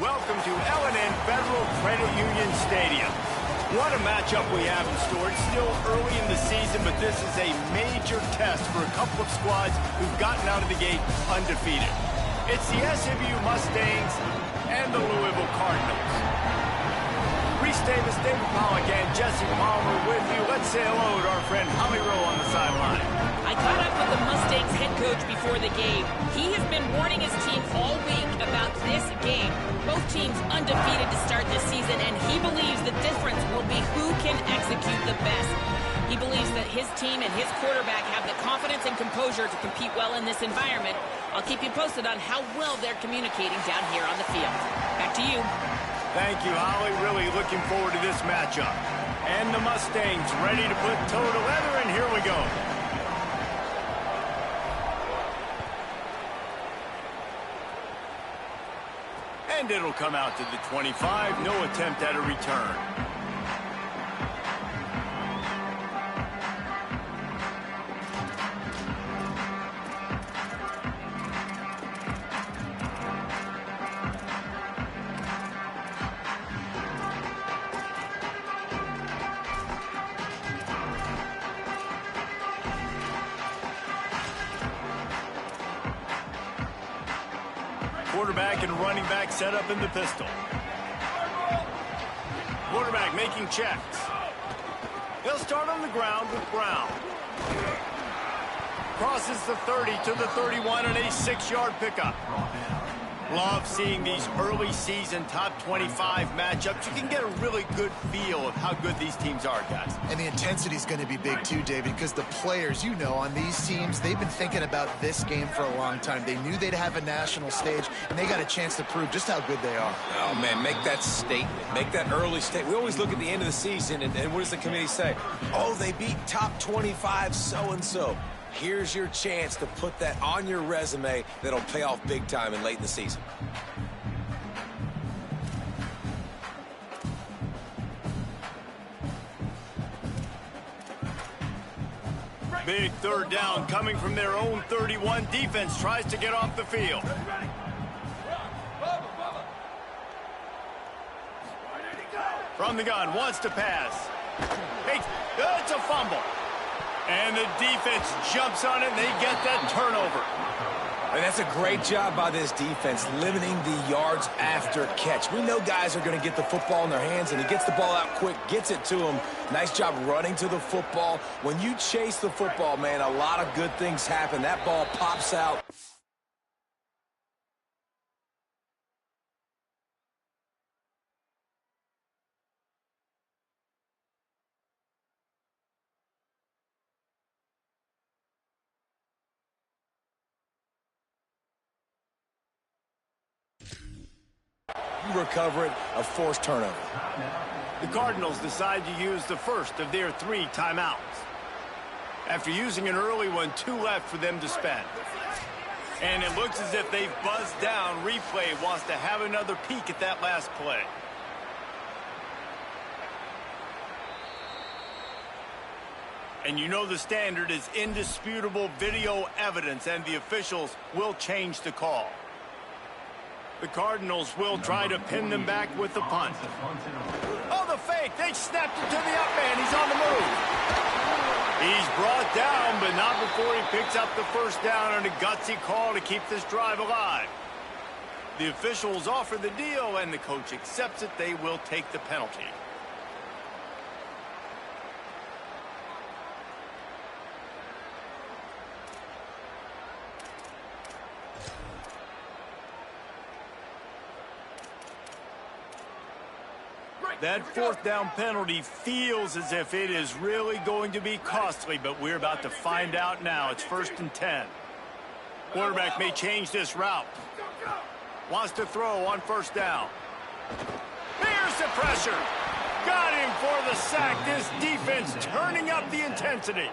Welcome to yr1 Federal Credit Union Stadium. What a matchup we have in store. It's still early in the season, but this is a major test for a couple of squads who've gotten out of the gate undefeated. It's the SMU Mustangs and the Louisville Cardinals. Reese Davis, David Pollack, and Jesse Palmer with you. Let's say hello to our friend Holly Rowe on the sideline. I caught up with the Mustangs head coach before the game. He has been warning his team all week about this game. Both teams undefeated to start this season, and he believes the difference will be who can execute the best. He believes that his team and his quarterback have the confidence and composure to compete well in this environment. I'll keep you posted on how well they're communicating down here on the field. Back to you. Thank you, Holly. Really looking forward to this matchup. And the Mustangs ready to put toe to leather, and here we go. And it'll come out to the 25. No attempt at a return. Quarterback and running back set up in the pistol. Quarterback making checks. He'll start on the ground with Brown. Crosses the 30 to the 31 and a 6-yard pickup. Love seeing these early season top 25 matchups. You can get a really good feel of how good these teams are, guys. And the intensity is going to be big too, David, because the players, you know, on these teams, they've been thinking about this game for a long time. They knew they'd have a national stage, and they got a chance to prove just how good they are. Oh, man, make that statement. Make that early statement. We always look at the end of the season, and what does the committee say? Oh, they beat top 25 so-and-so. Here's your chance to put that on your resume that'll pay off big time and late in the season. Big third down coming from their own 31. Defense tries to get off the field. From the gun, wants to pass. Hey, it's a fumble. And the defense jumps on it, and they get that turnover. And that's a great job by this defense, limiting the yards after catch. We know guys are going to get the football in their hands, and he gets the ball out quick, gets it to him. Nice job running to the football. When you chase the football, man, a lot of good things happen. That ball pops out. Recover it, a forced turnover. The Cardinals decide to use the first of their 3 timeouts. After using an early one, 2 left for them to spend. And it looks as if they've buzzed down. Replay wants to have another peek at that last play. And you know the standard is indisputable video evidence, and the officials will change the call. The Cardinals will try to pin them back with the punt. Oh, the fake. They snapped it to the up man. He's on the move. He's brought down, but not before he picks up the first down on a gutsy call to keep this drive alive. The officials offer the deal, and the coach accepts it. They will take the penalty. That 4th down penalty feels as if it is really going to be costly, but we're about to find out now. It's 1st and 10. Quarterback may change this route. Wants to throw on 1st down. Here's the pressure. Got him for the sack. This defense turning up the intensity.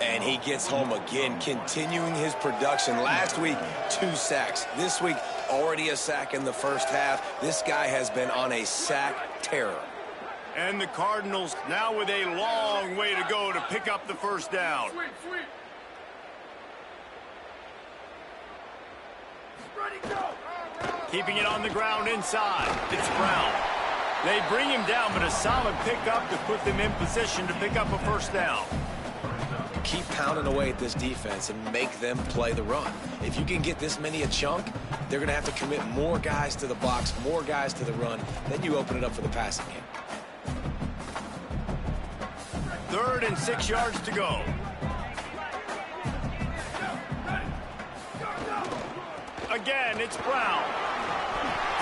And he gets home again, continuing his production. Last week, 2 sacks. This week, already a sack in the first half. This guy has been on a sack terror. And the Cardinals now with a long way to go to pick up the first down. Keeping it on the ground inside. It's Brown. They bring him down, but a solid pickup to put them in position to pick up a first down. Keep pounding away at this defense and make them play the run. If you can get this many a chunk, they're going to have to commit more guys to the box, more guys to the run. Then you open it up for the passing game. 3rd and 6 yards to go. Again, it's Brown.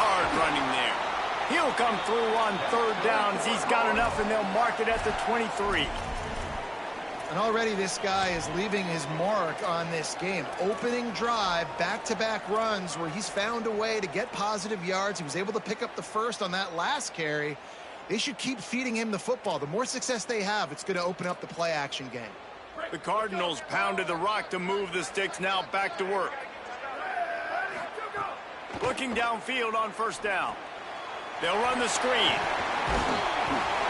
Hard running there. He'll come through on 3rd down as he's got enough, and they'll mark it at the 23. And already this guy is leaving his mark on this game. Opening drive, back-to-back runs where he's found a way to get positive yards. He was able to pick up the first on that last carry. They should keep feeding him the football. The more success they have, it's going to open up the play-action game. The Cardinals pounded the rock to move the sticks, now back to work. Looking downfield on 1st down. They'll run the screen.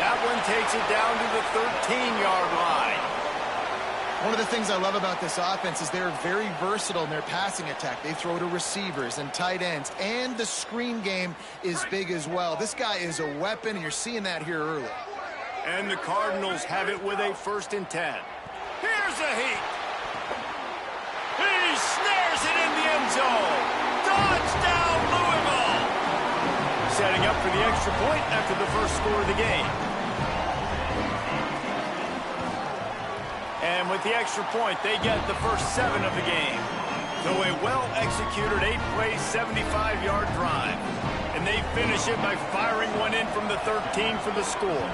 That one takes it down to the 13-yard line. One of the things I love about this offense is they're very versatile in their passing attack. They throw to receivers and tight ends, and the screen game is big as well. This guy is a weapon, and you're seeing that here early. And the Cardinals have it with a 1st and 10. Here's a heat. He snares it in the end zone. Touchdown, Louisville. Setting up for the extra point after the first score of the game. And with the extra point, they get the first 7 of the game. So a well-executed 8-play, 75-yard drive. And they finish it by firing one in from the 13 for the score.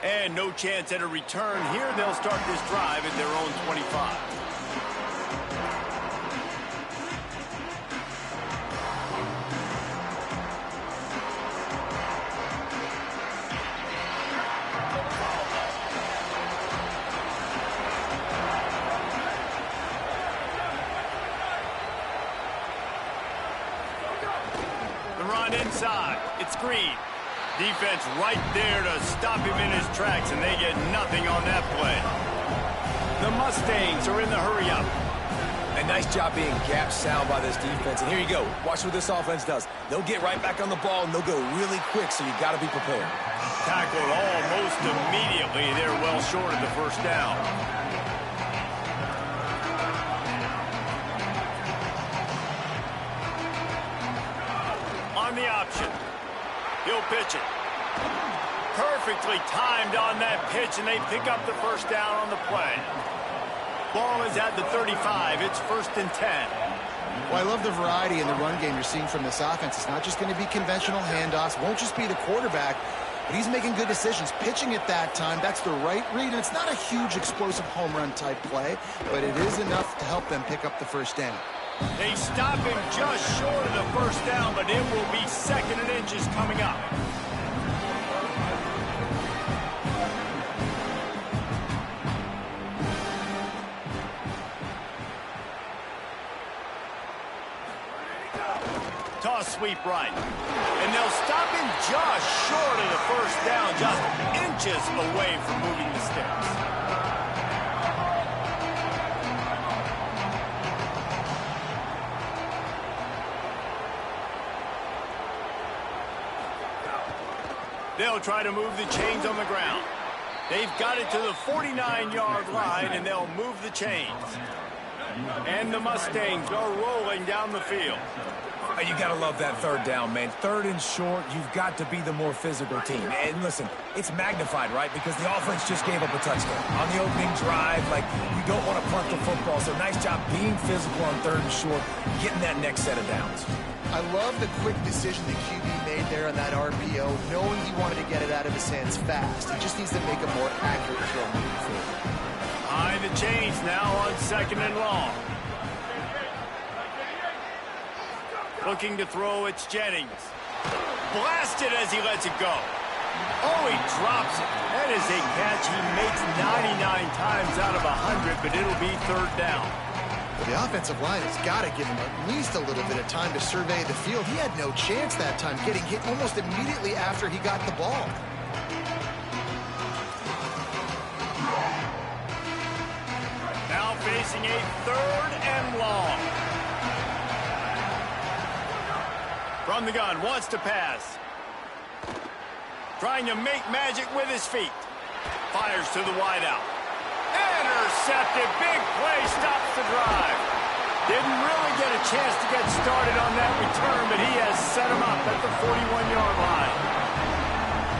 And no chance at a return here. They'll start this drive at their own 25. Inside, it's Green. Defense right there to stop him in his tracks, and they get nothing on that play. The Mustangs are in the hurry-up. A nice job being gap sound by this defense. And here you go. Watch what this offense does. They'll get right back on the ball, and they'll go really quick, so you got to be prepared. Tackled almost immediately. They're well short of the first down. On the option. He'll pitch it. Perfectly timed on that pitch, and they pick up the first down on the play. Ball is at the 35. It's 1st and 10. Well, I love the variety in the run game you're seeing from this offense. It's not just going to be conventional handoffs. Won't just be the quarterback, but he's making good decisions. Pitching at that time, that's the right read, and it's not a huge explosive home run type play, but it is enough to help them pick up the first down. They stop him just short of the first down, but it will be 2nd and inches coming up. Toss sweep right. And they'll stop him just short of the first down, just inches away from moving the sticks. They'll try to move the chains on the ground. They've got it to the 49-yard line, and they'll move the chains. And the Mustangs are rolling down the field. You got to love that 3rd down, man. 3rd and short, you've got to be the more physical team. And listen, it's magnified, right? Because the offense just gave up a touchdown. On the opening drive, like, you don't want to punt the football. So nice job being physical on 3rd and short, getting that next set of downs. I love the quick decision the QB made there on that RPO, knowing he wanted to get it out of his hands fast. He just needs to make a more accurate throw moving forward. High the chains now on 2nd and long. Looking to throw, it's Jennings. Blasted as he lets it go. Oh, he drops it. That is a catch he makes 99 times out of 100, but it'll be 3rd down. The offensive line has got to give him at least a little bit of time to survey the field. He had no chance that time, getting hit almost immediately after he got the ball. Now facing a 3rd and long. From the gun, wants to pass. Trying to make magic with his feet. Fires to the wideout. Intercepted. Big play, stops the drive. Didn't really get a chance to get started on that return, but he has set him up at the 41-yard line.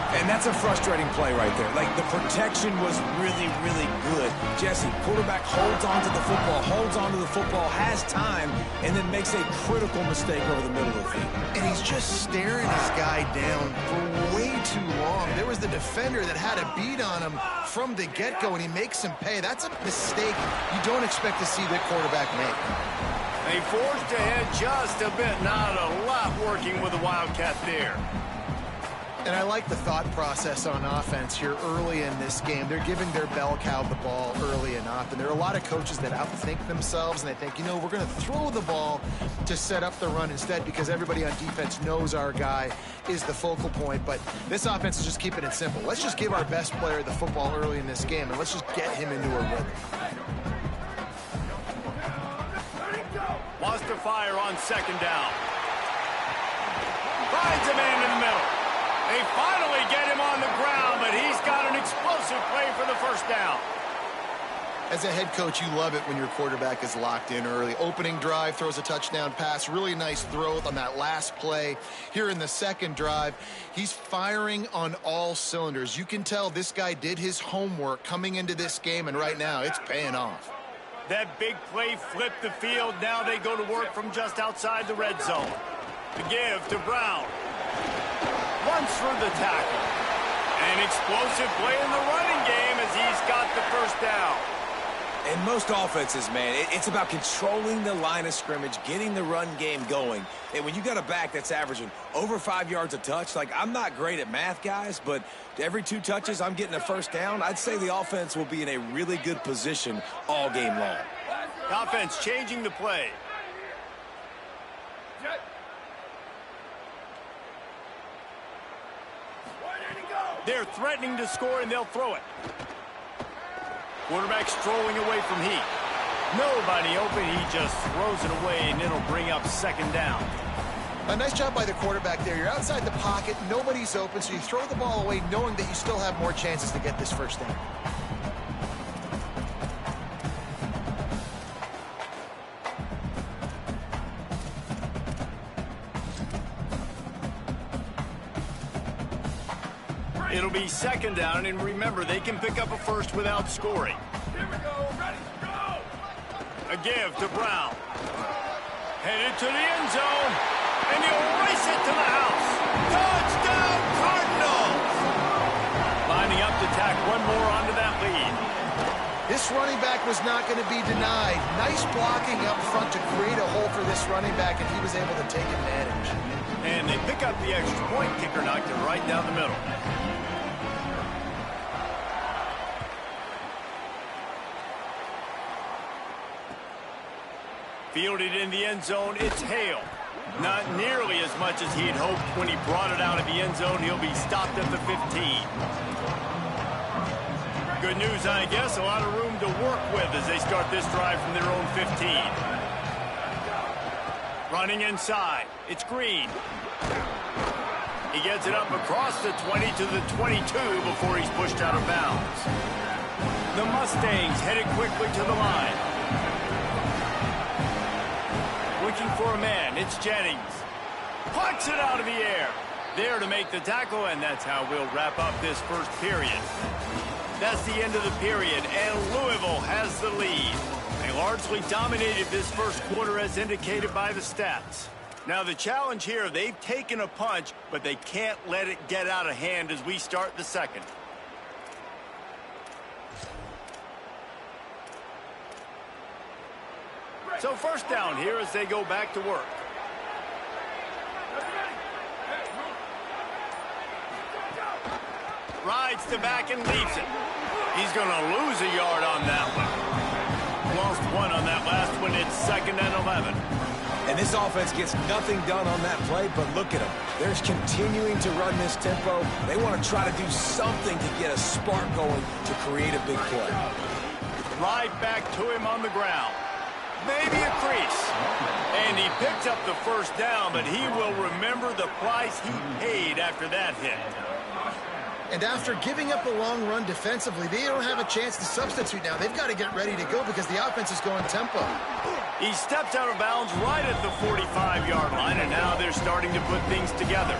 And that's a frustrating play right there. Like, the protection was really, really good. Jesse, quarterback holds onto the football, has time, and then makes a critical mistake over the middle of the field. And he's just staring his guy down for way too long. There was the defender that had a beat on him from the get-go, and he makes him pay. That's a mistake you don't expect to see the quarterback make. They forced ahead just a bit. Not a lot working with the Wildcat there. And I like the thought process on offense here early in this game. They're giving their bell cow the ball early enough. And there are a lot of coaches that outthink themselves, and they think, you know, we're going to throw the ball to set up the run instead because everybody on defense knows our guy is the focal point. But this offense is just keeping it simple. Let's just give our best player the football early in this game, and let's just get him into a rhythm. Wants to fire on second down. Finds a man in the middle. They finally get him on the ground, but he's got an explosive play for the first down. As a head coach, you love it when your quarterback is locked in early. Opening drive, throws a touchdown pass. Really nice throw on that last play. Here in the second drive, he's firing on all cylinders. You can tell this guy did his homework coming into this game, and right now it's paying off. That big play flipped the field. Now they go to work from just outside the red zone. The give to Brown. Runs through the tackle. An explosive play in the running game as he's got the first down. In most offenses, man, it's about controlling the line of scrimmage, getting the run game going. And when you got a back that's averaging over 5 yards a touch, like, I'm not great at math, guys, but every 2 touches I'm getting a first down, I'd say the offense will be in a really good position all game long. The offense changing the play. They're threatening to score, and they'll throw it. Quarterback strolling away from heat. Nobody open. He just throws it away, and it'll bring up second down. A nice job by the quarterback there. You're outside the pocket. Nobody's open, so you throw the ball away knowing that you still have more chances to get this first down. It'll be second down, and remember, they can pick up a first without scoring. Here we go, ready, go! A give to Brown. Headed to the end zone, and he'll race it to the house. Touchdown, Cardinals! Lining up to tack one more onto that lead. This running back was not going to be denied. Nice blocking up front to create a hole for this running back, and he was able to take advantage. And they pick up the extra point. Kicker knocked it right down the middle. Fielded in the end zone, it's Hale. Not nearly as much as he'd hoped when he brought it out of the end zone. He'll be stopped at the 15. Good news, I guess. A lot of room to work with as they start this drive from their own 15. Running inside, it's Green. He gets it up across the 20 to the 22 before he's pushed out of bounds. The Mustangs headed quickly to the line. Looking for a man, it's Jennings. Pucks it out of the air. There to make the tackle, and that's how we'll wrap up this first period. That's the end of the period, and Louisville has the lead. They largely dominated this first quarter as indicated by the stats. Now the challenge here, they've taken a punch, but they can't let it get out of hand as we start the second. So first down here as they go back to work. Rides to back and leaves it. He's going to lose a yard on that one. Lost one on that last one. It's 2nd and 11. And this offense gets nothing done on that play, but look at them. They're continuing to run this tempo. They want to try to do something to get a spark going to create a big play. Right back to him on the ground. maybe a crease. And he picked up the first down, but he will remember the price he paid after that hit. And after giving up a long run defensively, they don't have a chance to substitute now. They've got to get ready to go because the offense is going tempo. He stepped out of bounds right at the 45-yard line, and now they're starting to put things together.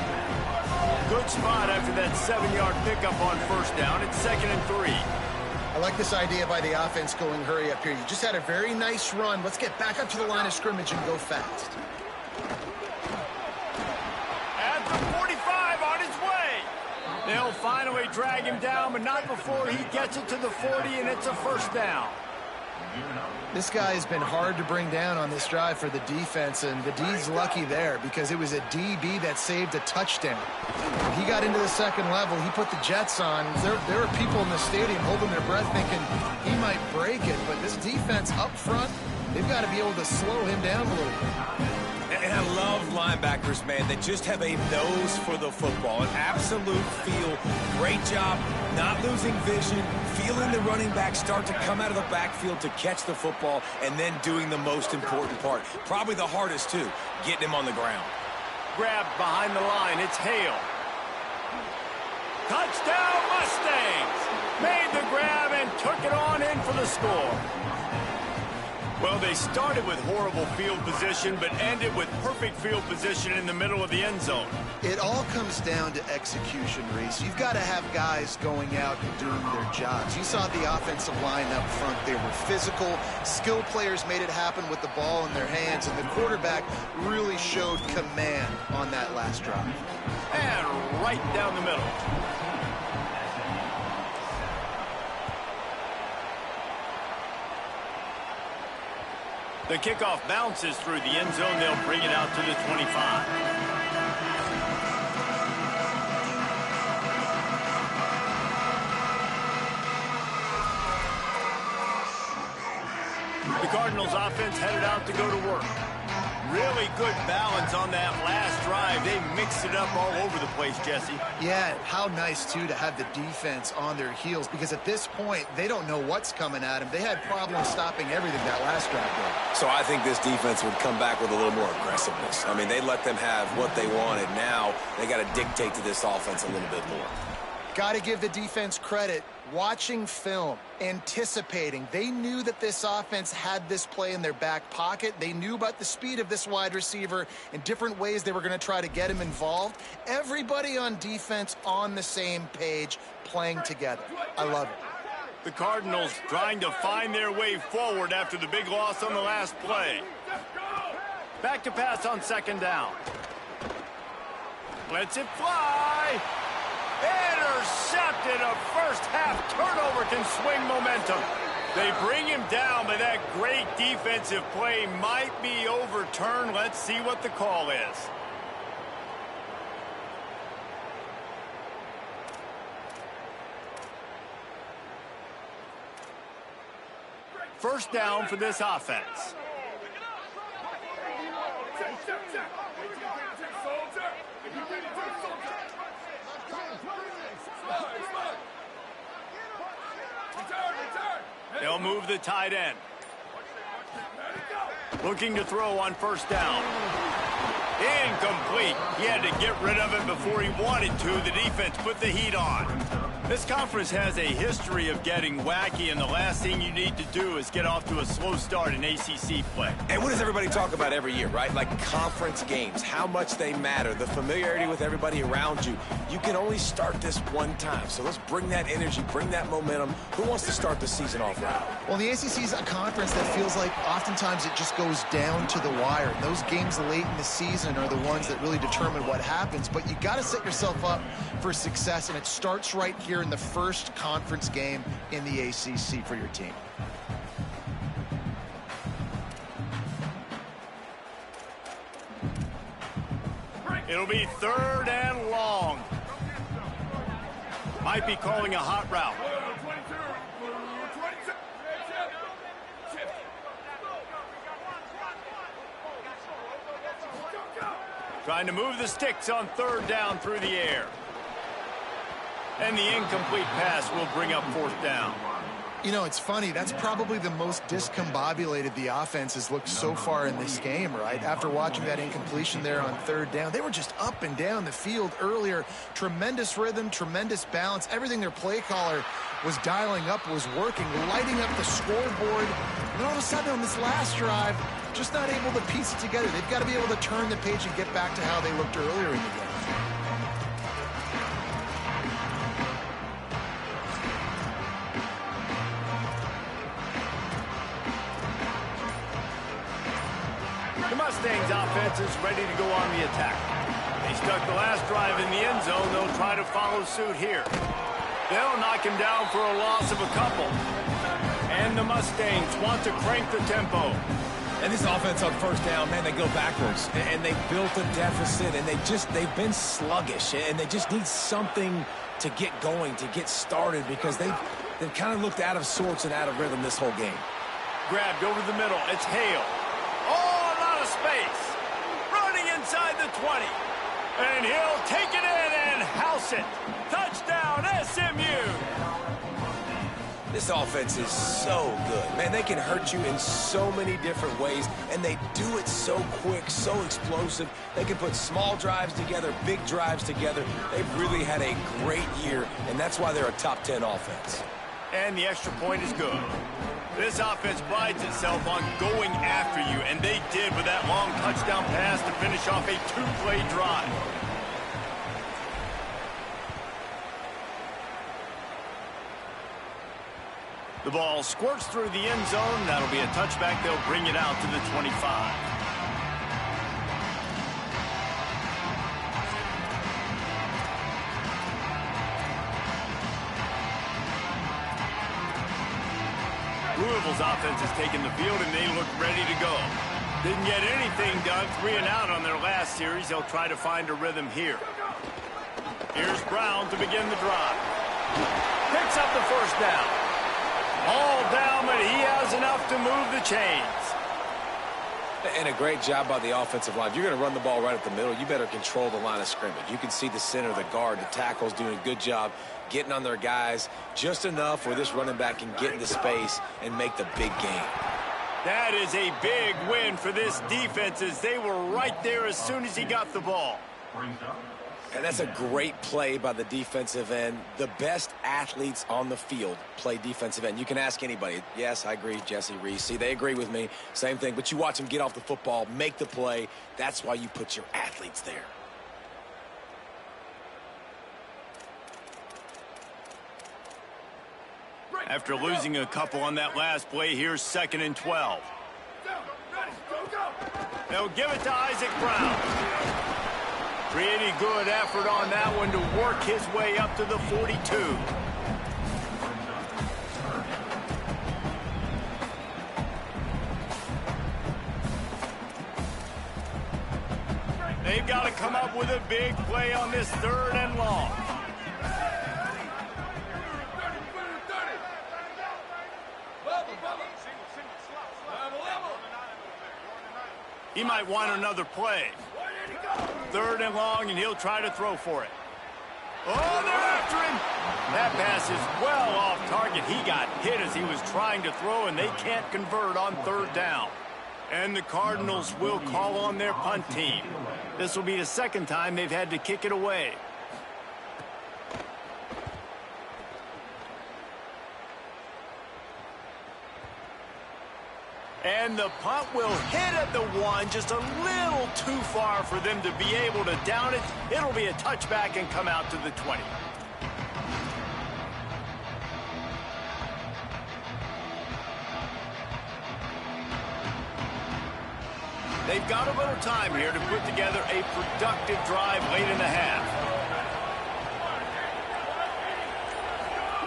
Good spot after that 7-yard pickup on first down. It's 2nd and 3. I like this idea by the offense going hurry up here. You just had a very nice run. Let's get back up to the line of scrimmage and go fast. At the 45, on his way. They'll finally drag him down, but not before he gets it to the 40, and it's a first down. This guy has been hard to bring down on this drive for the defense, and the D's lucky there because it was a DB that saved a touchdown. When he got into the second level, he put the Jets on. There were people in the stadium holding their breath thinking he might break it, but this defense up front, they've got to be able to slow him down a little bit. And I love linebackers, man. They just have a nose for the football, an absolute feel. Great job not losing vision, feeling the running back start to come out of the backfield to catch the football, and then doing the most important part. Probably the hardest, too, getting him on the ground. Grabbed behind the line. It's Hale. Touchdown, Mustangs! Made the grab and took it on in for the score. Well, they started with horrible field position, but ended with perfect field position in the middle of the end zone. It all comes down to execution, Reese. You've got to have guys going out and doing their jobs. You saw the offensive line up front. They were physical. Skill players made it happen with the ball in their hands, and the quarterback really showed command on that last drive. And right down the middle. The kickoff bounces through the end zone. They'll bring it out to the 25. The Cardinals offense headed out to go to work. Really good balance on that last drive. They mixed it up all over the place, Jesse. Yeah, how nice, too, to have the defense on their heels, because at this point, they don't know what's coming at them. They had problems stopping everything that last drive, though. So I think this defense would come back with a little more aggressiveness. I mean, they let them have what they wanted. Now they got to dictate to this offense a little bit more. Got to give the defense credit. Watching film, anticipating. They knew that this offense had this play in their back pocket. They knew about the speed of this wide receiver and different ways they were going to try to get him involved. Everybody on defense on the same page, playing together. I love it. The Cardinals trying to find their way forward after the big loss on the last play. Back to pass on second down. Lets it fly. Intercepted. A first half turnover can swing momentum. They bring him down, but that great defensive play might be overturned. Let's see what the call is. First down for this offense. They'll move the tight end. Looking to throw on first down. Incomplete. He had to get rid of it before he wanted to. The defense put the heat on. This conference has a history of getting wacky, and the last thing you need to do is get off to a slow start in ACC play. And what does everybody talk about every year, right? Like conference games, how much they matter, the familiarity with everybody around you. You can only start this one time, so let's bring that energy, bring that momentum. Who wants to start the season off right? Well, the ACC is a conference that feels like oftentimes it just goes down to the wire. Those games late in the season are the ones that really determine what happens, but you got to set yourself up for success, and it starts right here in the first conference game in the ACC for your team. It'll be third and long. Might be calling a hot route. Trying to move the sticks on third down through the air. And the incomplete pass will bring up fourth down. You know, it's funny. That's probably the most discombobulated the offense has looked so far in this game, right? After watching that incompletion there on third down, they were just up and down the field earlier. Tremendous rhythm, tremendous balance. Everything their play caller was dialing up was working, lighting up the scoreboard. And all of a sudden on this last drive, just not able to piece it together. They've got to be able to turn the page and get back to how they looked earlier in the game. The Mustangs offense is ready to go on the attack. They stuck the last drive in the end zone. They'll try to follow suit here. They'll knock him down for a loss of a couple. And the Mustangs want to crank the tempo. And this offense on first down, man, they go backwards. And they built a deficit, and they've been sluggish. And they just need something to get going, to get started, because they've kind of looked out of sorts and out of rhythm this whole game. Grabbed over the middle. It's Hale. Oh, a lot of space. Running inside the 20. And he'll take it in and house it. Touchdown, SMU. This offense is so good. Man, they can hurt you in so many different ways, and they do it so quick, so explosive. They can put small drives together, big drives together. They've really had a great year, and that's why they're a top 10 offense. And the extra point is good. This offense prides itself on going after you, and they did with that long touchdown pass to finish off a two-play drive. The ball squirts through the end zone. That'll be a touchback. They'll bring it out to the 25. Louisville's offense has taken the field, and they look ready to go. Didn't get anything done. 3 and out on their last series. They'll try to find a rhythm here. Here's Brown to begin the drive. Picks up the first down. All down, but he has enough to move the chains. And a great job by the offensive line. If you're going to run the ball right up the middle, you better control the line of scrimmage. You can see the center, the guard, the tackles doing a good job getting on their guys just enough where this running back can get into space and make the big game. That is a big win for this defense, as they were right there as soon as he got the ball. And that's a great play by the defensive end. The best athletes on the field play defensive end. You can ask anybody. Yes, I agree, Jesse Reese. See, they agree with me. Same thing. But you watch them get off the football, make the play. That's why you put your athletes there. After losing a couple on that last play, here's 2nd and 12. They'll give it to Isaac Brown. Pretty good effort on that one to work his way up to the 42. They've got to come up with a big play on this 3rd and long. He might want another play. 3rd and long, and he'll try to throw for it. Oh, they're after him. That pass is well off target. He got hit as he was trying to throw, and they can't convert on 3rd down. And the Cardinals will call on their punt team. This will be the 2nd time they've had to kick it away. And the punt will hit at the 1, just a little too far for them to be able to down it. It'll be a touchback and come out to the 20. They've got a little time here to put together a productive drive late in the half.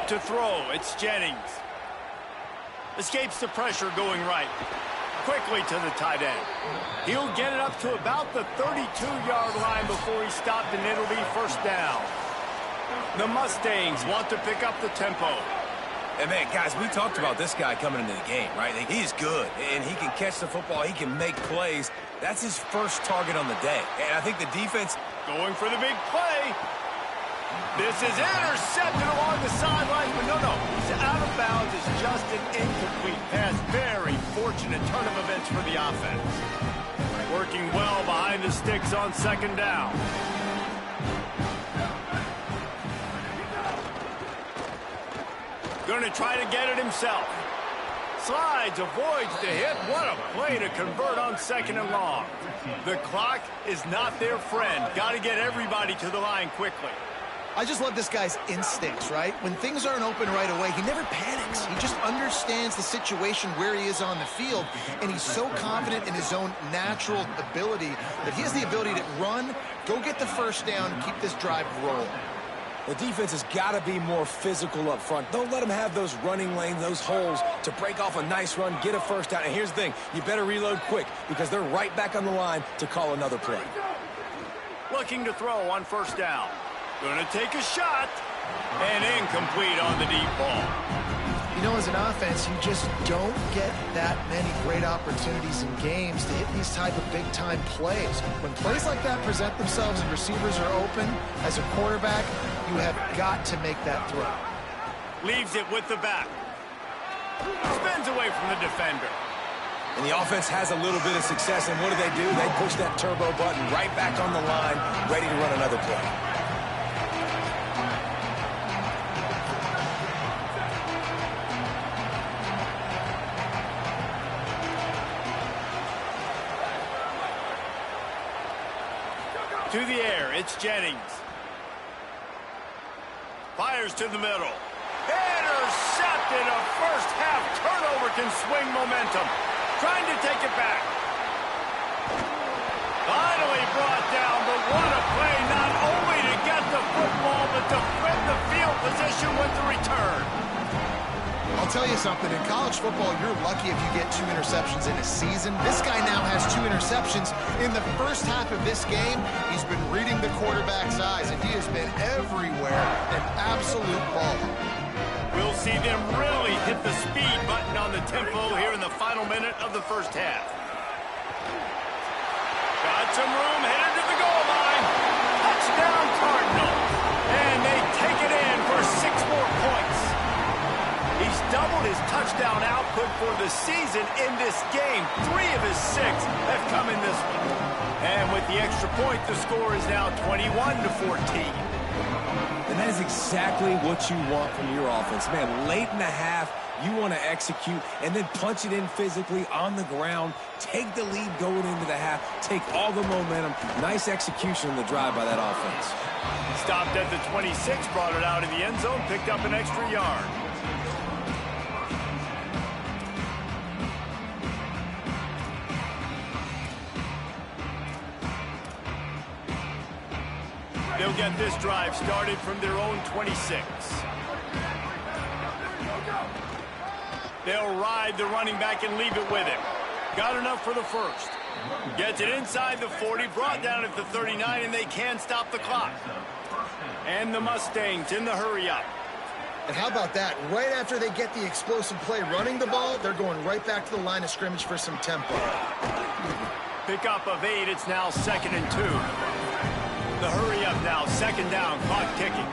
To throw, it's Jennings. Escapes the pressure going right. Quickly to the tight end. He'll get it up to about the 32-yard line before he's stopped, and it'll be 1st down. The Mustangs want to pick up the tempo. And, man, guys, we talked about this guy coming into the game, right? He's good, and he can catch the football. He can make plays. That's his first target on the day. And I think the defense... going for the big play. This is intercepted along the sidelines, but no. He's out of bounds. It's just an incomplete pass. Very fortunate turn of events for the offense. Working well behind the sticks on second down. Going to try to get it himself. Slides, avoids the hit. What a play to convert on second and long. The clock is not their friend. Got to get everybody to the line quickly. I just love this guy's instincts, right? When things aren't open right away, he never panics. He just understands the situation where he is on the field, and he's so confident in his own natural ability that he has the ability to run, go get the first down, and keep this drive rolling. The defense has got to be more physical up front. Don't let them have those running lanes, those holes to break off a nice run, get a first down. And here's the thing, you better reload quick because they're right back on the line to call another play. Looking to throw on first down. Going to take a shot, and incomplete on the deep ball. You know, as an offense, you just don't get that many great opportunities in games to hit these type of big-time plays. When plays like that present themselves and receivers are open, as a quarterback, you have got to make that throw. Leaves it with the back. Spins away from the defender. And the offense has a little bit of success, and what do? They push that turbo button right back on the line, ready to run another play. To the air, it's Jennings. Fires to the middle. Intercepted. A first half turnover can swing momentum. Trying to take it back. Finally brought down, but what a play, not only to get the football, but to flip the field position with the return. I'll tell you something, in college football, you're lucky if you get 2 interceptions in a season. This guy now has 2 interceptions. In the first half of this game, he's been reading the quarterback's eyes, and he has been everywhere, an absolute baller. We'll see them really hit the speed button on the tempo here in the final minute of the first half. Got some room, headed to the goal line. Touchdown Cardinals. And they take it in for 6 more points. He's doubled his touchdown output for the season in this game. 3 of his 6 have come in this one. And with the extra point, the score is now 21-14. And that is exactly what you want from your offense. Man, late in the half, you want to execute and then punch it in physically on the ground. Take the lead going into the half. Take all the momentum. Nice execution on the drive by that offense. Stopped at the 26, brought it out in the end zone, picked up an extra yard. They'll get this drive started from their own 26. They'll ride the running back and leave it with him. Got enough for the first. Gets it inside the 40, brought down at the 39, and they can stop the clock. And the Mustangs in the hurry-up. And how about that? Right after they get the explosive play running the ball, they're going right back to the line of scrimmage for some tempo. Pickup of 8, it's now 2nd and 2. The hurry up now, 2nd down, clock ticking.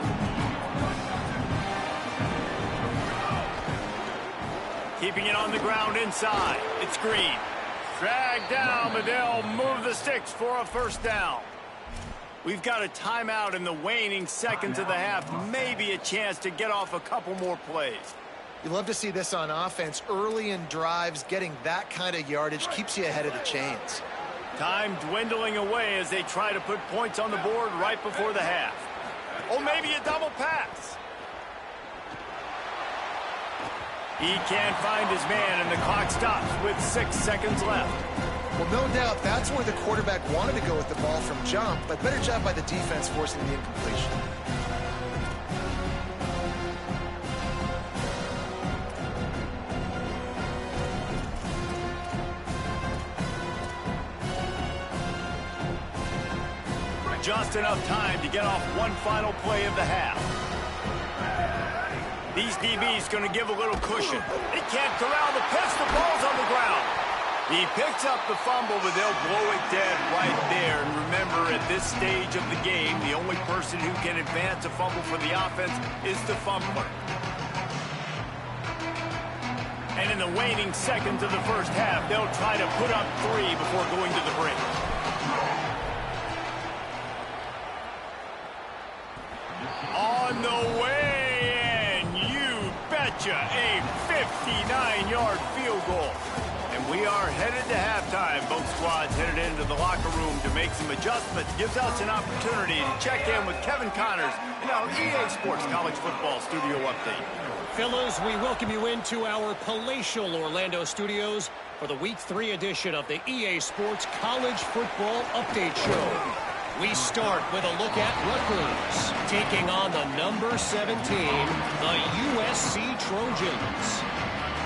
Keeping it on the ground inside. It's Green. Dragged down, but they'll move the sticks for a first down. We've got a timeout in the waning seconds of the half. Maybe a chance to get off a couple more plays. You love to see this on offense. Early in drives, getting that kind of yardage keeps you ahead of the chains. Time dwindling away as they try to put points on the board right before the half. Oh, maybe a double pass. He can't find his man, and the clock stops with 6 seconds left. Well, no doubt that's where the quarterback wanted to go with the ball from jump, but better job by the defense forcing the incompletion. Just enough time to get off one final play of the half. These DBs going to give a little cushion. They can't corral the pitch. The ball's on the ground. He picks up the fumble, but they'll blow it dead right there. And remember, at this stage of the game, the only person who can advance a fumble for the offense is the fumbler. And in the waning seconds of the first half, they'll try to put up 3 before going to the break. On the way, and you betcha, a 59-yard field goal. And we are headed to halftime. Both squads headed into the locker room to make some adjustments. Gives us an opportunity to check in with Kevin Connors in our EA Sports College Football Studio Update. Fellas, we welcome you into our palatial Orlando studios for the Week 3 edition of the EA Sports College Football Update Show. We start with a look at Rutgers, taking on the number 17, the USC Trojans.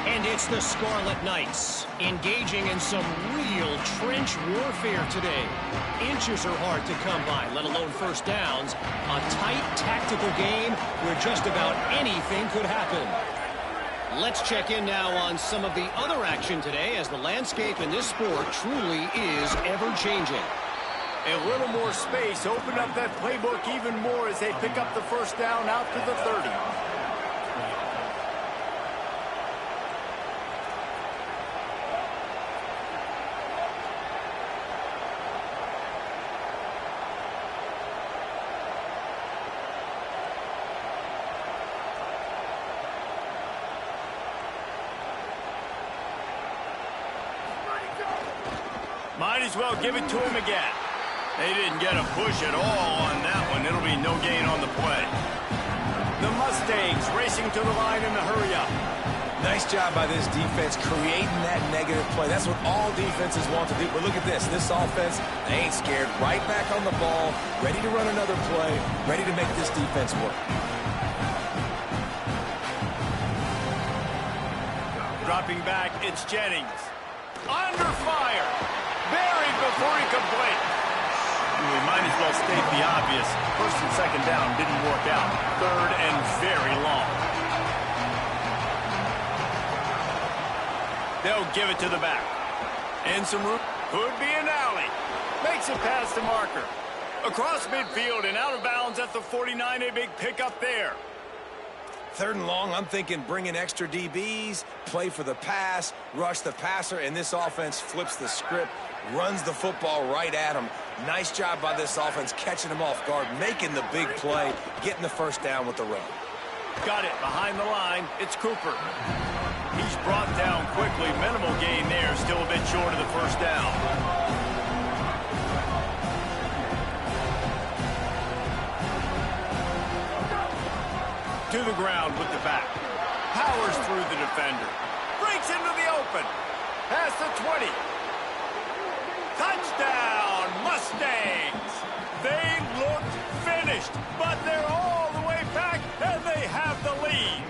And it's the Scarlet Knights, engaging in some real trench warfare today. Inches are hard to come by, let alone first downs. A tight tactical game where just about anything could happen. Let's check in now on some of the other action today, as the landscape in this sport truly is ever-changing. A little more space, open up that playbook even more as they pick up the first down out to the 30. Might as well give it to him again. They didn't get a push at all on that one. It'll be no gain on the play. The Mustangs racing to the line in the hurry-up. Nice job by this defense creating that negative play. That's what all defenses want to do. But look at this. This offense, they ain't scared. Right back on the ball, ready to run another play, ready to make this defense work. Dropping back, it's Jennings. Under fire. Buried before he could blink. We might as well state the obvious. First and second down didn't work out. Third and very long. They'll give it to the back. And some room. Could be an alley. Makes it past the marker. Across midfield and out of bounds at the 49. A big pickup there. Third and long, I'm thinking bring in extra DBs, play for the pass, rush the passer, and this offense flips the script, runs the football right at him. Nice job by this offense catching him off guard, making the big play, getting the first down with the run. Got it behind the line. It's Cooper. He's brought down quickly. Minimal gain there, still a bit short of the first down. To the ground with the back. Powers through the defender. Breaks into the open. Past the 20. Touchdown, Mustangs! They looked finished, but they're all the way back, and they have the lead.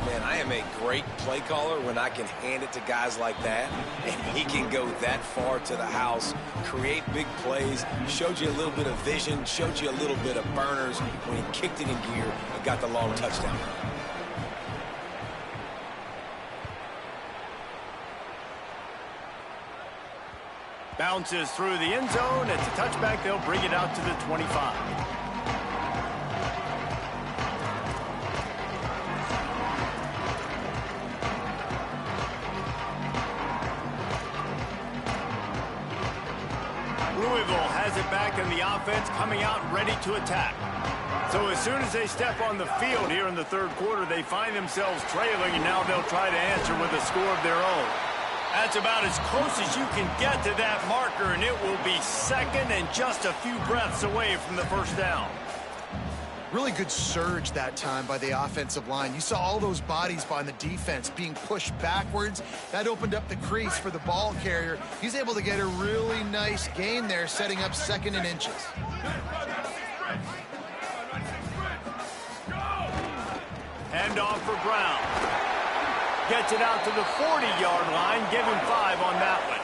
Man, I am a great play caller when I can hand it to guys like that, and he can go that far to the house, create big plays, showed you a little bit of vision, showed you a little bit of burners when he kicked it in gear and got the long touchdown. Bounces through the end zone. It's a touchback. They'll bring it out to the 25. Louisville has it back in the offense, coming out ready to attack. So as soon as they step on the field here in the third quarter, they find themselves trailing, and now they'll try to answer with a score of their own. That's about as close as you can get to that marker, and it will be second and just a few breaths away from the first down. Really good surge that time by the offensive line. You saw all those bodies behind the defense being pushed backwards. That opened up the crease for the ball carrier. He's able to get a really nice gain there, setting up second and inches. Handoff for Brown. Gets it out to the 40-yard line. Give him 5 on that one.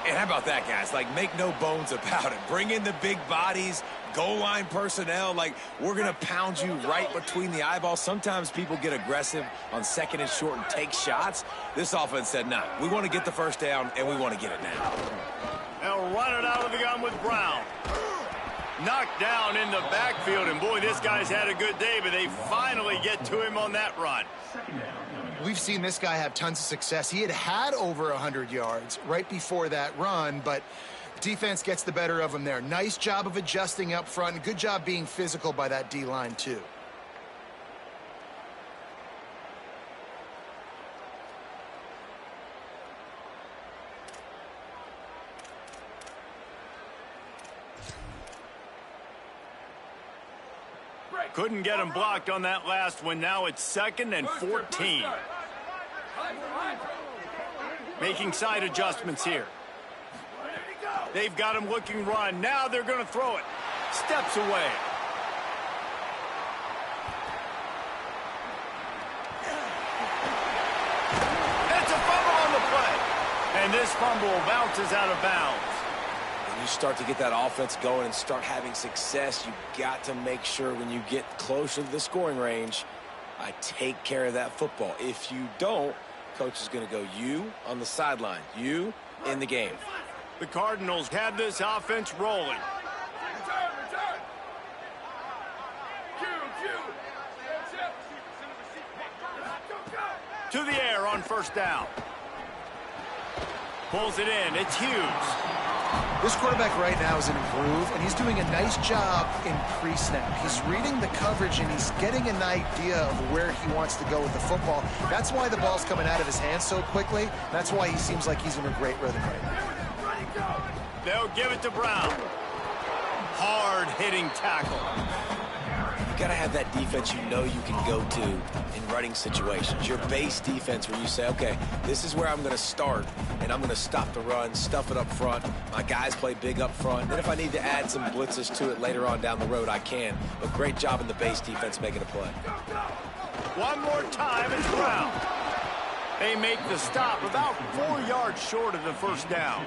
And how about that, guys? Like, make no bones about it. Bring in the big bodies, goal line personnel, like, we're going to pound you right between the eyeballs. Sometimes people get aggressive on second and short and take shots. This offense said, nah, we want to get the first down, and we want to get it now. They'll run it out of the gun with Brown. Knocked down in the backfield, and boy, this guy's had a good day, but they finally get to him on that run. We've seen this guy have tons of success. He had over 100 yards right before that run, but defense gets the better of him there. Nice job of adjusting up front. Good job being physical by that D-line, too. Couldn't get him blocked on that last one. Now it's 2nd and 14. Making side adjustments here. They've got him looking run. Now they're going to throw it. Steps away. It's a fumble on the play. And this fumble bounces out of bounds. When you start to get that offense going and start having success, you got to make sure when you get closer to the scoring range, I take care of that football. If you don't, coach is going to go, you on the sideline, you in the game. The Cardinals have this offense rolling. Return. To the air on first down. Pulls it in. It's Hughes. This quarterback right now is in a groove, and he's doing a nice job in pre-snap. He's reading the coverage, and he's getting an idea of where he wants to go with the football. That's why the ball's coming out of his hands so quickly. That's why he seems like he's in a great rhythm right now. They'll give it to Brown. Hard-hitting tackle. You got to have that defense you know you can go to in running situations. Your base defense where you say, okay, this is where I'm going to start, and I'm going to stop the run, stuff it up front. My guys play big up front. Then if I need to add some blitzes to it later on down the road, I can. But great job in the base defense making a play. One more time, it's Brown. They make the stop about 4 yards short of the first down.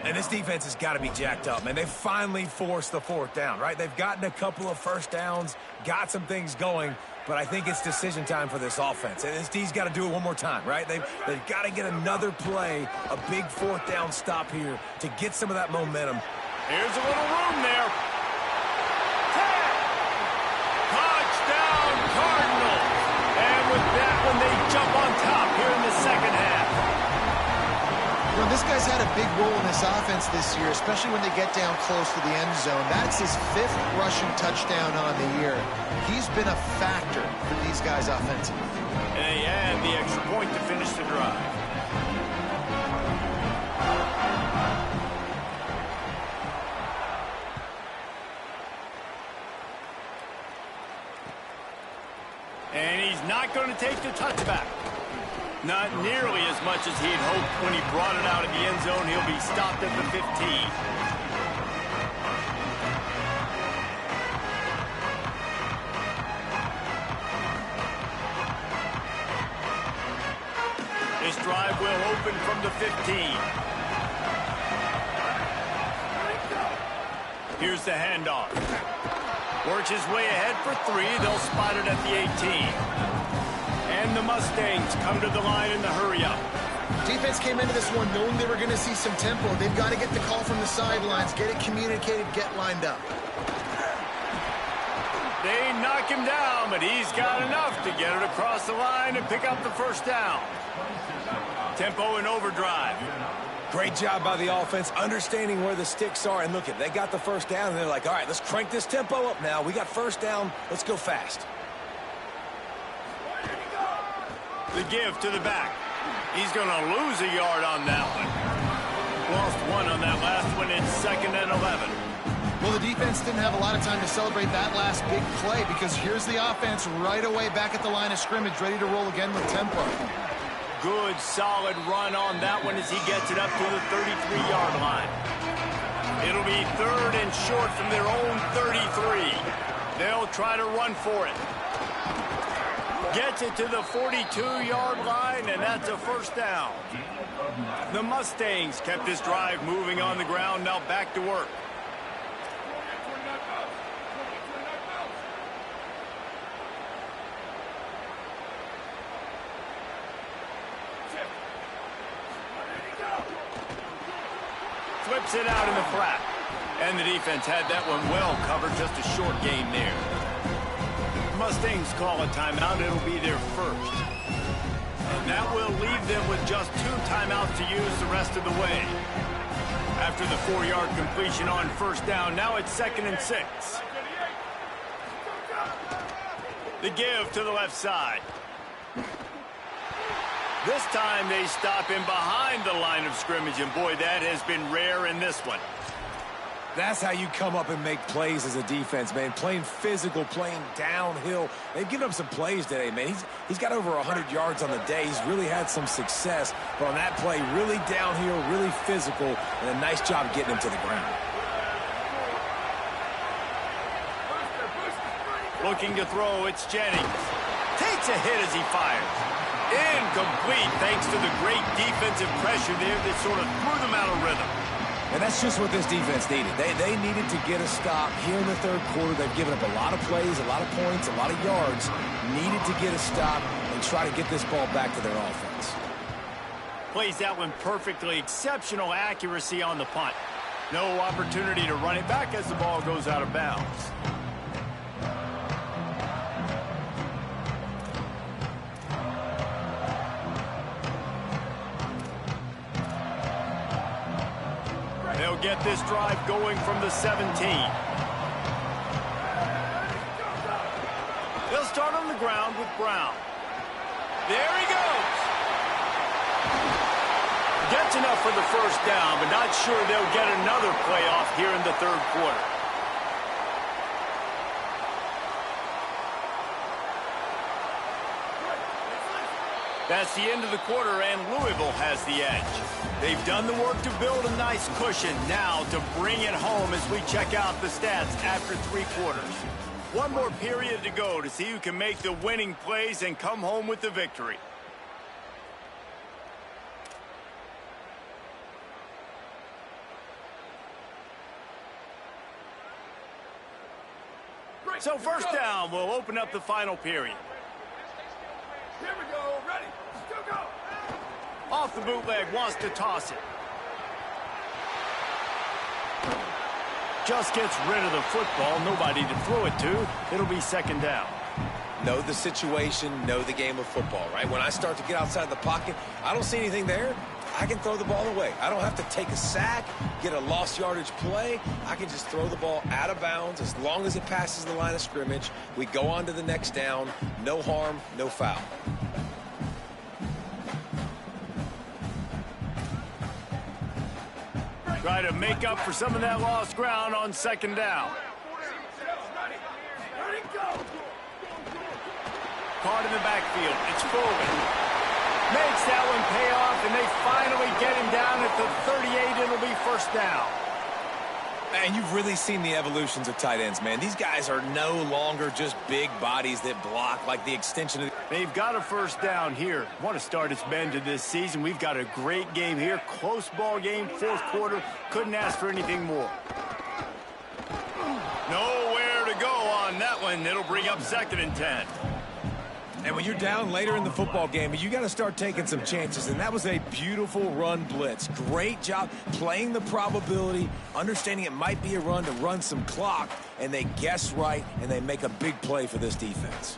And this defense has got to be jacked up, man. They've finally forced the 4th down, right? They've gotten a couple of first downs, got some things going, but I think it's decision time for this offense. And this D's got to do it one more time, right? They've got to get another play, a big 4th down stop here to get some of that momentum. Here's a little room there. Touchdown, Cardinals. And with that one, they jump on top here in the second half. You know, this guy's had a big role in this offense this year, especially when they get down close to the end zone. That's his 5th rushing touchdown on the year. He's been a factor for these guys offensively. And they add the extra point to finish the drive. And he's not going to take the touchback. Not nearly as much as he had hoped when he brought it out of the end zone. He'll be stopped at the 15. This drive will open from the 15. Here's the handoff. Works his way ahead for 3. They'll spot it at the 18. And the Mustangs come to the line in the hurry-up. Defense came into this one knowing they were going to see some tempo. They've got to get the call from the sidelines, get it communicated, get lined up. They knock him down, but he's got enough to get it across the line and pick up the first down. Tempo and overdrive. Great job by the offense, understanding where the sticks are. And look, they got the first down, and they're like, all right, let's crank this tempo up now. We got first down. Let's go fast. The give to the back. He's going to lose a yard on that one. Lost 1 on that last one. It's 2nd and 11. Well, the defense didn't have a lot of time to celebrate that last big play because here's the offense right away back at the line of scrimmage, ready to roll again with tempo. Good, solid run on that one as he gets it up to the 33-yard line. It'll be 3rd and short from their own 33. They'll try to run for it. Gets it to the 42-yard line, and that's a first down. The Mustangs kept this drive moving on the ground, now back to work. gets it out in the flat. And the defense had that one well covered, just a short gain there. Mustangs call a timeout. It'll be their first. And that will leave them with just 2 timeouts to use the rest of the way. After the 4-yard completion on first down, now it's 2nd and 6. The give to the left side. This time they stop him behind the line of scrimmage, and boy, that has been rare in this one. That's how you come up and make plays as a defense, man. Playing physical, playing downhill. They've given up some plays today, man. He's got over 100 yards on the day. He's really had some success. But on that play, really downhill, really physical, and a nice job getting him to the ground. Looking to throw, it's Jennings. Takes a hit as he fires. Incomplete, thanks to the great defensive pressure there that sort of threw them out of rhythm. And that's just what this defense needed. They needed to get a stop here in the 3rd quarter. They've given up a lot of plays, a lot of points, a lot of yards. Needed to get a stop and try to get this ball back to their offense. Plays that one perfectly. Exceptional accuracy on the punt. No opportunity to run it back as the ball goes out of bounds. They'll get this drive going from the 17. They'll start on the ground with Brown. There he goes. Gets enough for the first down, but not sure they'll get another play off here in the 3rd quarter. That's the end of the quarter, and Louisville has the edge. They've done the work to build a nice cushion. Now to bring it home as we check out the stats after 3 quarters. One more period to go to see who can make the winning plays and come home with the victory. So first down will open up the final period. Here we go. Ready. Still go. Off the bootleg, wants to toss it. Just gets rid of the football. Nobody to throw it to. It'll be 2nd down. Know the situation, know the game of football, right? When I start to get outside the pocket, I don't see anything there. I can throw the ball away. I don't have to take a sack, get a lost yardage play. I can just throw the ball out of bounds as long as it passes the line of scrimmage. We go on to the next down. No harm, no foul. Try to make up for some of that lost ground on 2nd down. Caught in the backfield. It's Foley. Makes that one pay off, and they finally get him down at the 38. It'll be 1st down. And you've really seen the evolutions of tight ends, man. These guys are no longer just big bodies that block like the extension of... They've got a 1st down here. What a start it's been to this season. We've got a great game here. Close ball game, 4th quarter. Couldn't ask for anything more. Nowhere to go on that one. It'll bring up 2nd and 10. And when you're down later in the football game, you got to start taking some chances. And that was a beautiful run blitz. Great job playing the probability, understanding it might be a run to run some clock, and they guess right, and they make a big play for this defense.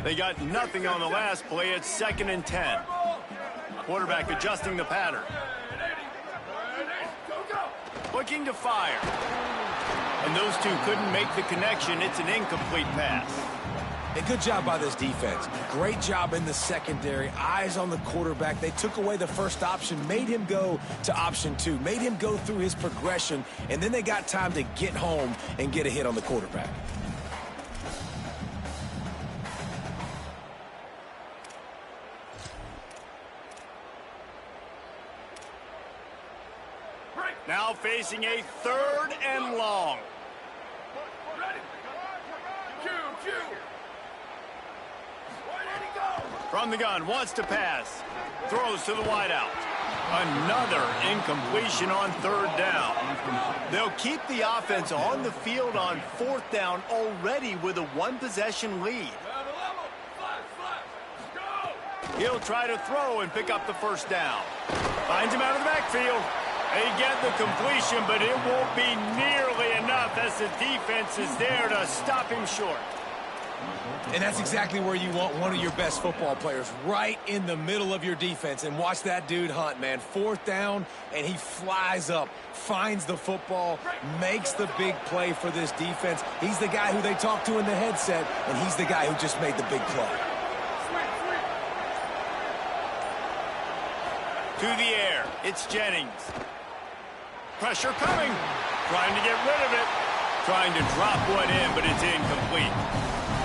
They got nothing on the last play. It's 2nd and 10. Quarterback adjusting the pattern. Looking to fire. And those two couldn't make the connection. It's an incomplete pass. A good job by this defense. Great job in the secondary. Eyes on the quarterback. They took away the first option, made him go to option 2, made him go through his progression, and then they got time to get home and get a hit on the quarterback. Now facing a 3rd and long. Ready. Cue. Where did he go? From the gun, wants to pass. Throws to the wideout. Another incompletion on 3rd down. They'll keep the offense on the field on 4th down already with a 1-possession lead. Level. Flash. Go. He'll try to throw and pick up the first down. Finds him out of the backfield. They get the completion, but it won't be nearly enough as the defense is there to stop him short. And that's exactly where you want one of your best football players, right in the middle of your defense. And watch that dude hunt, man. 4th down, and he flies up, finds the football, makes the big play for this defense. He's the guy who they talk to in the headset, and he's the guy who just made the big play. To the air, it's Jennings. Pressure coming. Trying to get rid of it. Trying to drop one in, but it's incomplete.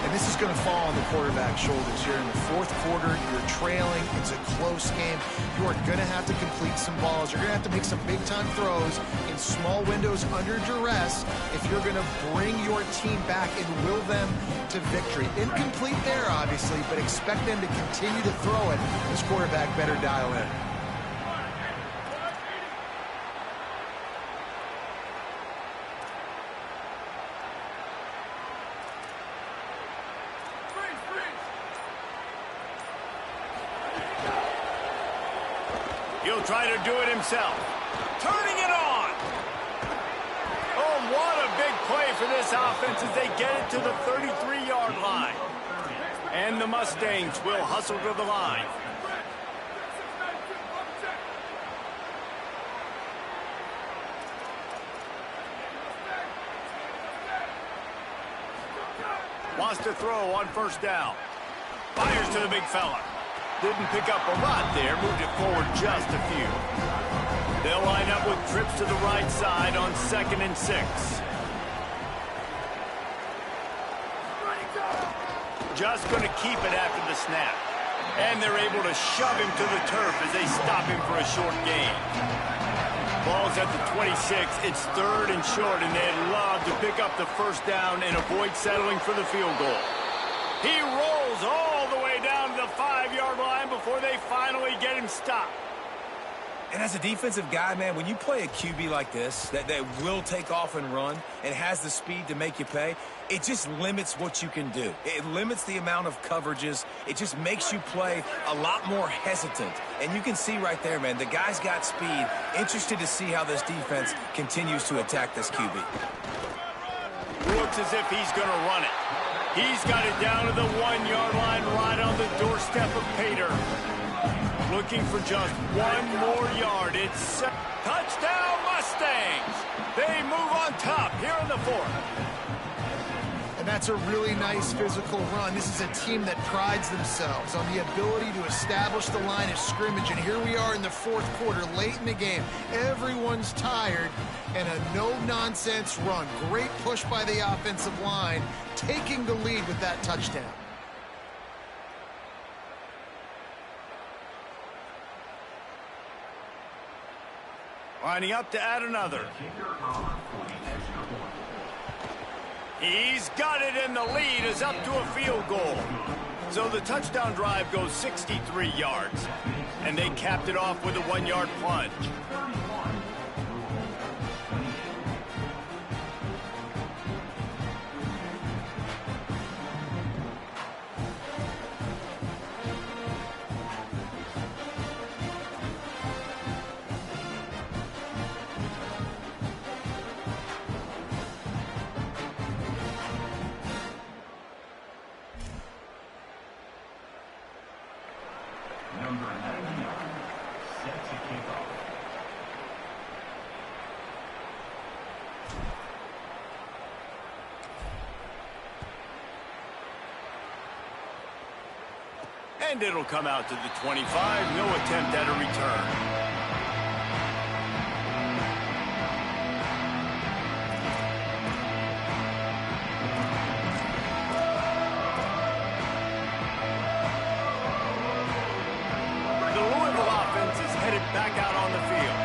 And this is going to fall on the quarterback's shoulders here in the 4th quarter. You're trailing. It's a close game. You are going to have to complete some balls. You're going to have to make some big-time throws in small windows under duress if you're going to bring your team back and will them to victory. Incomplete there, obviously, but expect them to continue to throw it. This quarterback better dial in. He'll try to do it himself. Turning it on. Oh, what a big play for this offense as they get it to the 33-yard line. And the Mustangs will hustle to the line. Wants to throw on 1st down. Fires to the big fella. Didn't pick up a lot there, moved it forward just a few. They'll line up with trips to the right side on 2nd and 6. Just going to keep it after the snap. And they're able to shove him to the turf as they stop him for a short gain. Ball's at the 26. It's 3rd and short, and they'd love to pick up the 1st down and avoid settling for the field goal. He rolls all the way down to the 5-yard line before they finally get him stopped. And as a defensive guy, man, when you play a QB like this, that will take off and run and has the speed to make you pay, it just limits what you can do. It limits the amount of coverages. It just makes you play a lot more hesitant. And you can see right there, man, the guy's got speed. Interested to see how this defense continues to attack this QB. Looks as if he's going to run it. He's got it down to the 1-yard line right on the doorstep of Pater. Looking for just one more yard. It's touchdown Mustangs. They move on top here in the 4th. And that's a really nice physical run. This is a team that prides themselves on the ability to establish the line of scrimmage. And here we are in the 4th quarter, late in the game. Everyone's tired, and a no-nonsense run. Great push by the offensive line, taking the lead with that touchdown. Lining up to add another. He's got it, and the lead is up to a field goal. So the touchdown drive goes 63 yards. And they capped it off with a 1-yard plunge. Number 99, set to kick off. And it'll come out to the 25. No attempt at a return. Back out on the field.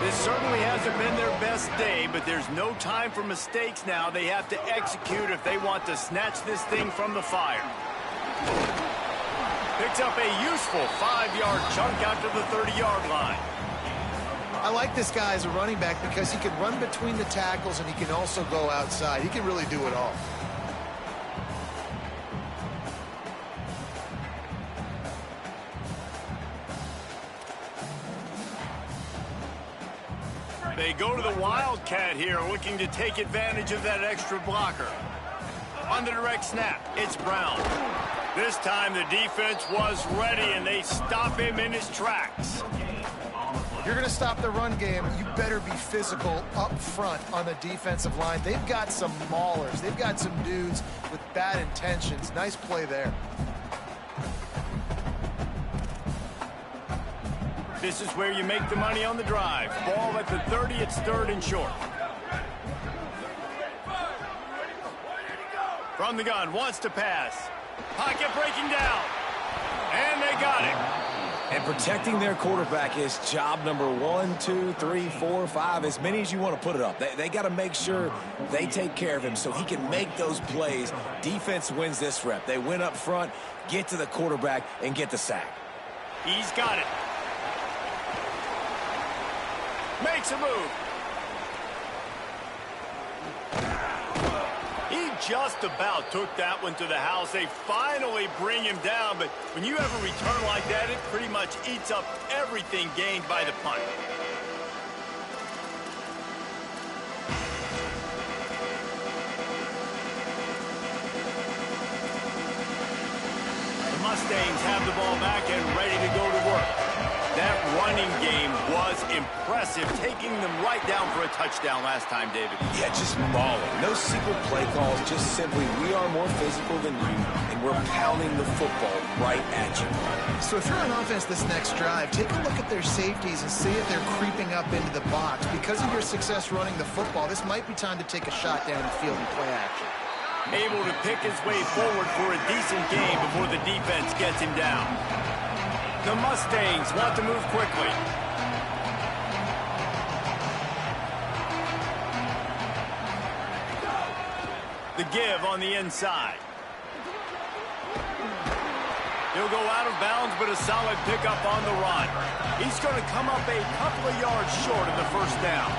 This certainly hasn't been their best day, but there's no time for mistakes now. They have to execute if they want to snatch this thing from the fire. Picks up a useful 5-yard chunk out to the 30-yard line. I like this guy as a running back because he can run between the tackles and he can also go outside. He can really do it all. They go to the Wildcat here, looking to take advantage of that extra blocker. On the direct snap, it's Brown. This time the defense was ready, and they stop him in his tracks. You're going to stop the run game, you better be physical up front on the defensive line. They've got some maulers. They've got some dudes with bad intentions. Nice play there. This is where you make the money on the drive. Ball at the 30, it's 3rd and short. From the gun, wants to pass. Pocket breaking down. And they got it. And protecting their quarterback is job number 1, 2, 3, 4, 5, as many as you want to put it up. They got to make sure they take care of him so he can make those plays. Defense wins this rep. They win up front, get to the quarterback, and get the sack. He's got it. Makes a move. He just about took that one to the house. They finally bring him down, but when you have a return like that, it pretty much eats up everything gained by the punt. The Mustangs have the ball back and ready to go to work. That running game was impressive, taking them right down for a touchdown last time, David. Yeah, just mauling. No secret play calls, just simply we are more physical than you, and we're pounding the football right at you. So if you're on offense this next drive, take a look at their safeties and see if they're creeping up into the box. Because of your success running the football, this might be time to take a shot down the field and play action. Able to pick his way forward for a decent game before the defense gets him down. The Mustangs want to move quickly. The give on the inside. He'll go out of bounds, but a solid pickup on the run. He's going to come up a couple of yards short of the first down.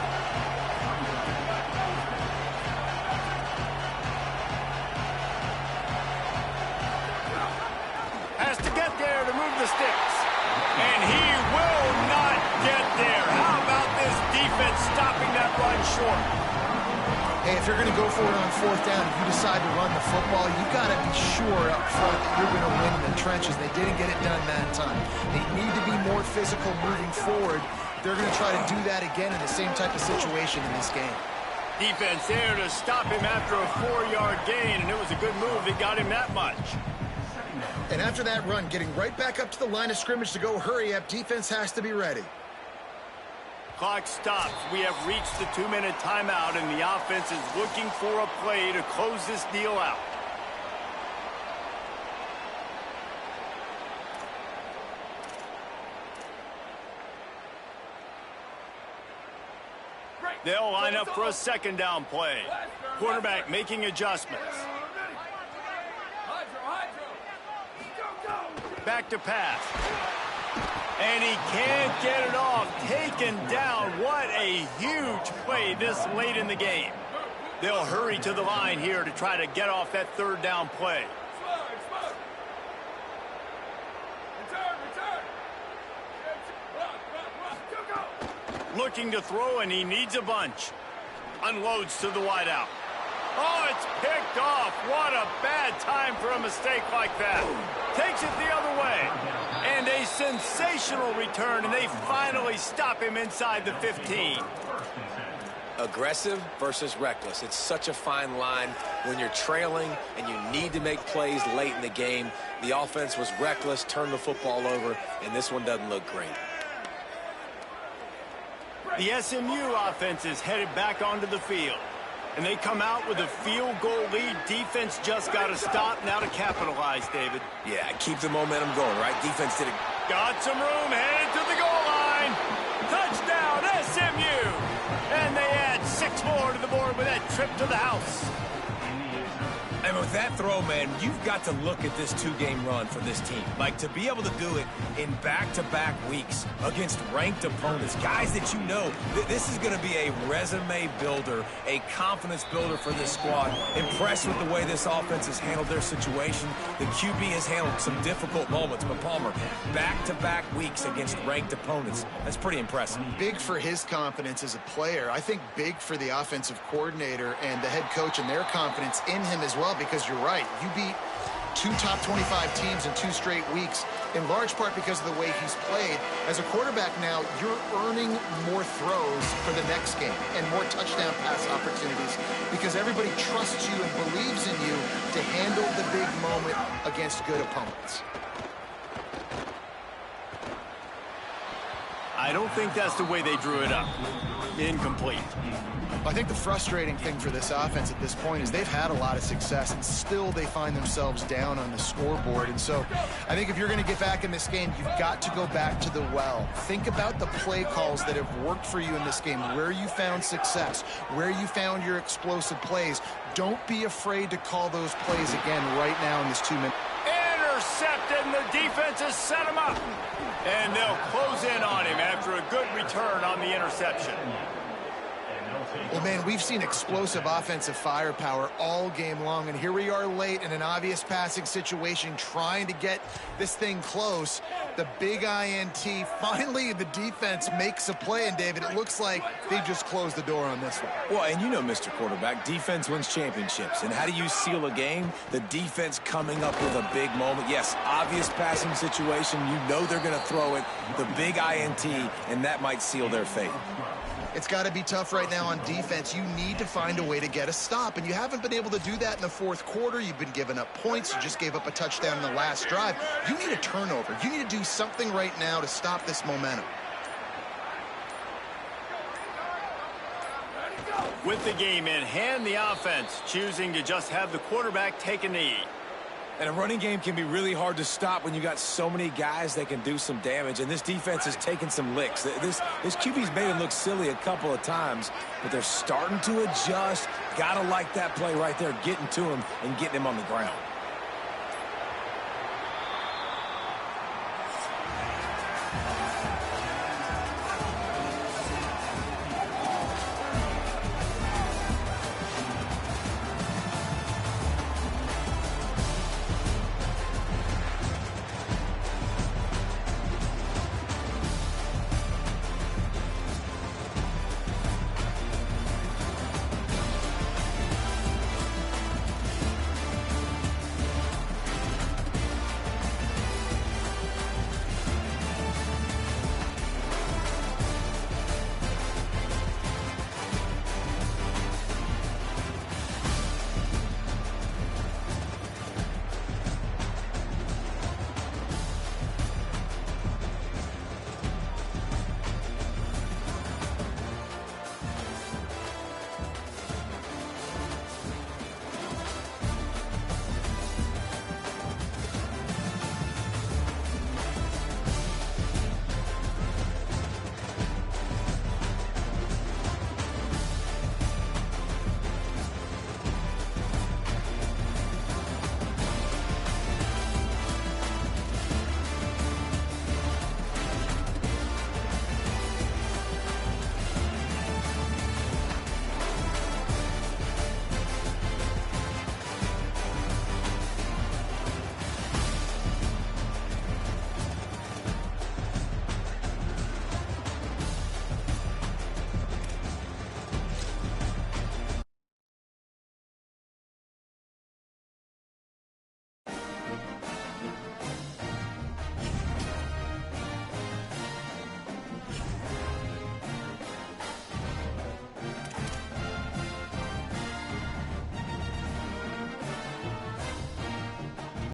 Has to get there to move the sticks. And he will not get there. How about this defense stopping that run short? Hey, if you're going to go for it on 4th down, if you decide to run the football, you've got to be sure up front that you're going to win in the trenches. They didn't get it done that time. They need to be more physical moving forward. They're going to try to do that again in the same type of situation in this game. Defense there to stop him after a 4-yard gain, and it was a good move that got him that much. And after that run, getting right back up to the line of scrimmage to go hurry up, defense has to be ready. Clock stops. We have reached the 2-minute timeout, and the offense is looking for a play to close this deal out. They'll line up for a 2nd down play. Quarterback making adjustments. Back to pass. And he can't get it off. Taken down. What a huge play this late in the game. They'll hurry to the line here to try to get off that 3rd down play. Looking to throw, and he needs a bunch. Unloads to the wideout. Oh, it's picked off. What a bad time for a mistake like that. Takes it the other way. And a sensational return, and they finally stop him inside the 15. Aggressive versus reckless. It's such a fine line when you're trailing and you need to make plays late in the game. The offense was reckless, turned the football over, and this one doesn't look great. The SMU offense is headed back onto the field. And they come out with a field goal lead. Defense just got to stop now to capitalize, David. Yeah, keep the momentum going, right? Defense did it. Got some room, headed to the goal line. Touchdown, SMU. And they add 6 more to the board with that trip to the house. And with that throw, man, you've got to look at this two-game run for this team. Like, to be able to do it in back-to-back weeks against ranked opponents, guys that you know, this is going to be a resume builder, a confidence builder for this squad. Impressed with the way this offense has handled their situation. The QB has handled some difficult moments, but Palmer, back-to-back weeks against ranked opponents. That's pretty impressive. Big for his confidence as a player. I think big for the offensive coordinator and the head coach and their confidence in him as well, because you're right. You beat 2 top 25 teams in 2 straight weeks, in large part because of the way he's played. As a quarterback now, you're earning more throws for the next game and more touchdown pass opportunities because everybody trusts you and believes in you to handle the big moment against good opponents. I don't think that's the way they drew it up. Incomplete. I think the frustrating thing for this offense at this point is they've had a lot of success, and still they find themselves down on the scoreboard. And so I think if you're going to get back in this game, you've got to go back to the well. Think about the play calls that have worked for you in this game, where you found success, where you found your explosive plays. Don't be afraid to call those plays again right now in this 2 minutes. Intercepted, and the defense has set him up. And they'll close in on him after a good return on the interception. Well, man, we've seen explosive offensive firepower all game long, and here we are late in an obvious passing situation trying to get this thing close. The big INT. Finally, the defense makes a play, and David, it looks like they just closed the door on this one. Well, and you know, Mr. Quarterback, defense wins championships. And how do you seal a game? The defense coming up with a big moment. Yes, obvious passing situation. You know they're going to throw it. The big INT, and that might seal their fate. It's got to be tough right now on defense. You need to find a way to get a stop, and you haven't been able to do that in the 4th quarter. You've been giving up points. You just gave up a touchdown in the last drive. You need a turnover. You need to do something right now to stop this momentum. With the game in hand, the offense choosing to just have the quarterback take a knee. And a running game can be really hard to stop when you got so many guys that can do some damage. And this defense is taking some licks. This QB's made him look silly a couple of times, but they're starting to adjust. Gotta like that play right there, getting to him and getting him on the ground.